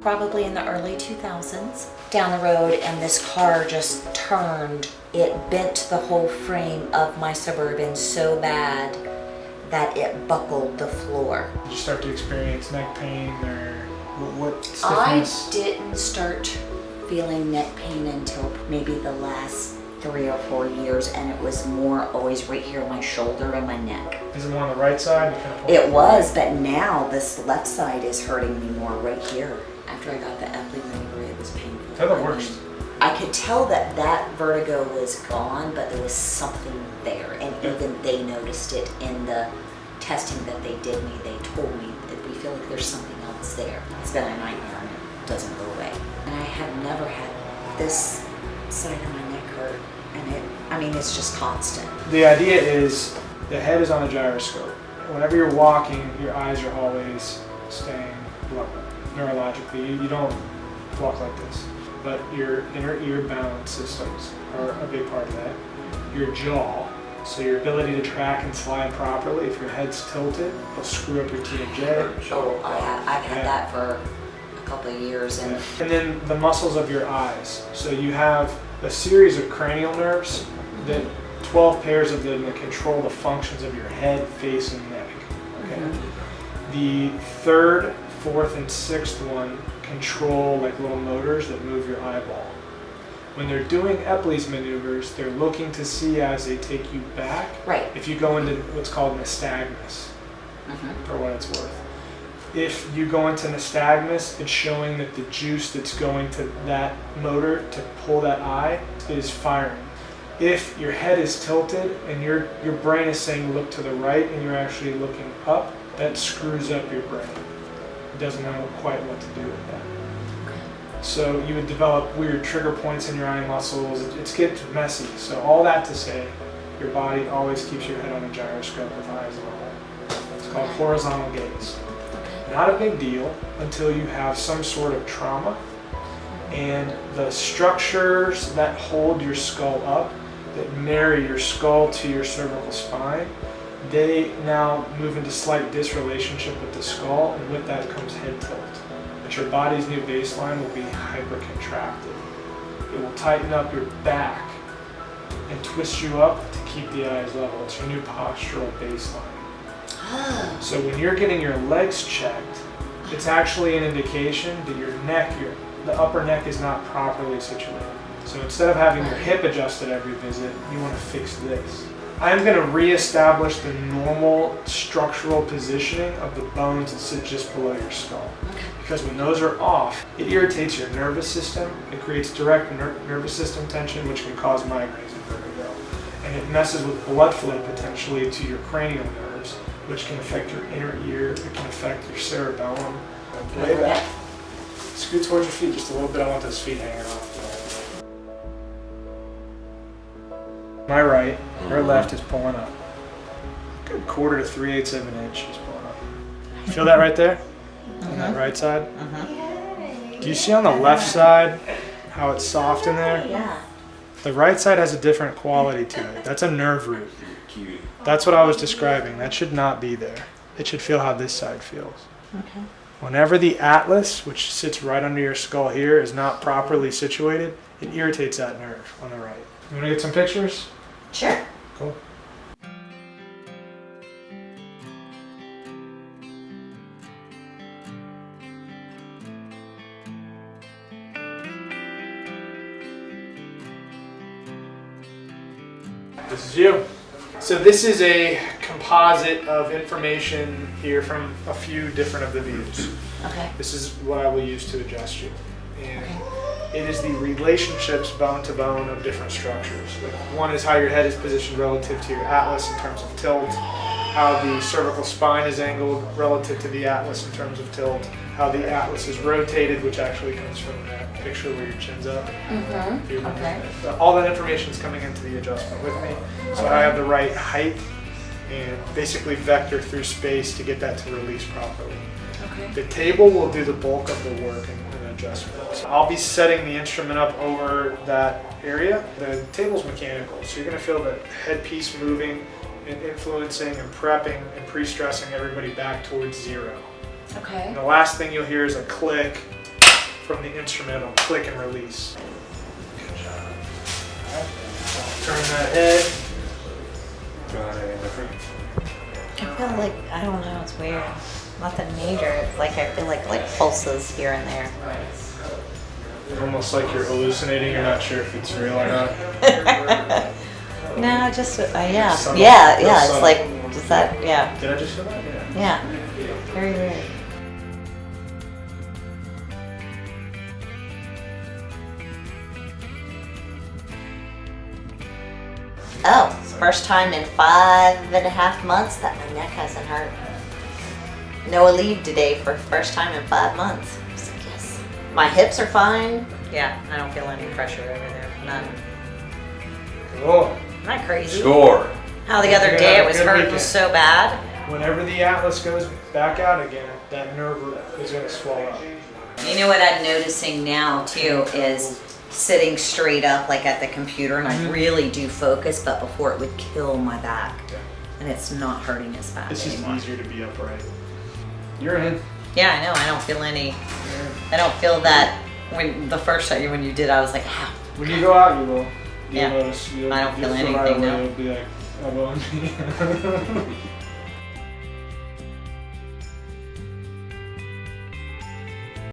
Probably in the early 2000s, down the road, and this car just turned. It bent the whole frame of my Suburban so bad that it buckled the floor. Did you start to experience neck pain or what stiffness? I didn't start feeling neck pain until maybe the last 3 or 4 years, and it was more always right here on my shoulder and my neck. Is it more on the right side? It was, but now this left side is hurting me more right here. After I got the Epley maneuver, it was painful. They're the worst. I could tell that that vertigo was gone, but there was something there, and even they noticed it in the testing that they did me. They told me that we feel like there's something else there. It's been a nightmare and it doesn't go away. And I have never had this side of my neck hurt, and it's just constant. The idea is the head is on a gyroscope. Whenever you're walking, your eyes are always staying level. Neurologically, you don't walk like this, but your inner ear balance systems are a big part of that. Your jaw, so your ability to track and slide properly. If your head's tilted, it'll screw up your TMJ. Oh, I've had that for a couple of years. And then the muscles of your eyes. So you have a series of cranial nerves, that 12 pairs of them that control the functions of your head, face, and neck. Okay. Mm-hmm. The third, fourth, and sixth one control like little motors that move your eyeball. When they're doing Epley's maneuvers, they're looking to see as they take you back. Right. If you go into what's called nystagmus, for what it's worth. If you go into nystagmus, it's showing that the juice that's going to that motor to pull that eye is firing. If your head is tilted and your brain is saying look to the right and you're actually looking up, that screws up your brain. It doesn't know quite what to do with that. So you would develop weird trigger points in your eye muscles. It gets messy. So all that to say, your body always keeps your head on a gyroscope with eyes level. It's called horizontal gaze. Not a big deal until you have some sort of trauma and the structures that hold your skull up, that marry your skull to your cervical spine, they now move into slight disrelationship with the skull, and with that comes head tilt. But your body's new baseline will be hypercontracted. It will tighten up your back and twist you up to keep the eyes level. It's your new postural baseline. So when you're getting your legs checked, it's actually an indication that your neck, the upper neck is not properly situated. So instead of having your hip adjusted every visit, you want to fix this. I'm going to reestablish the normal structural positioning of the bones that sit just below your skull. Because when those are off, it irritates your nervous system. It creates direct nervous system tension, which can cause migraines and vertigo. And it messes with blood flow potentially to your cranial nerves, which can affect your inner ear. It can affect your cerebellum. Lay back. Scoot towards your feet just a little bit. I want those feet hanging off. My right, her left is pulling up. Good 1/4 to 3/8 of an inch she's pulling up. You feel that right there? On that right side? Do you see on the left side how it's soft in there? yeah. The right side has a different quality to it. That's a nerve root. That's what I was describing. That should not be there. It should feel how this side feels. Okay. Whenever the atlas, which sits right under your skull here, is not properly situated, it irritates that nerve on the right. You want to get some pictures? Sure. Cool. This is you. So this is a composite of information here from a few different of the views. Okay. This is what I will use to adjust you. And it is the relationships bone to bone of different structures. One is how your head is positioned relative to your atlas in terms of tilt, how the cervical spine is angled relative to the atlas in terms of tilt, how the atlas is rotated, which actually comes from that picture where your chin's up. Okay. All that information is coming into the adjustment with me. So I have the right height and basically vector through space to get that to release properly. Okay. The table will do the bulk of the work and adjustment. So I'll be setting the instrument up over that area. The table's mechanical, so you're going to feel the headpiece moving and influencing and prepping and pre-stressing everybody back towards 0. Okay. And the last thing you'll hear is a click from the instrumental, click and release. Good job. Turn that head. Feeling anything different? I feel like, I don't know, it's weird. Nothing major. It's like I feel like pulses here and there. Almost like you're hallucinating, you're not sure if it's real or not. No, just, yeah. Subtle. Yeah, Real yeah, it's subtle. like, is that, yeah. Did I just feel that? Yeah. Yeah. Very weird. Oh, first time in 5.5 months that my neck hasn't hurt. No leave today for first time in 5 months. I was like, yes. My hips are fine. Yeah, I don't feel any pressure over there. None. Cool. Isn't that crazy? Score. How the other Yeah, day it was good hurting weekend. so bad. Whenever the atlas goes back out again, that nerve is going to swell up. You know what I'm noticing now too is sitting straight up like at the computer, and I really do focus, but before it would kill my back. Yeah. And it's not hurting as bad It's just anymore. easier to be upright. You're in. Yeah, I know. I don't feel any. I don't feel that when the first time when you did, I was like, ow. When you go out, you will. You'll Yeah. notice. I don't feel right anything away. now. You'll be like, elbow me.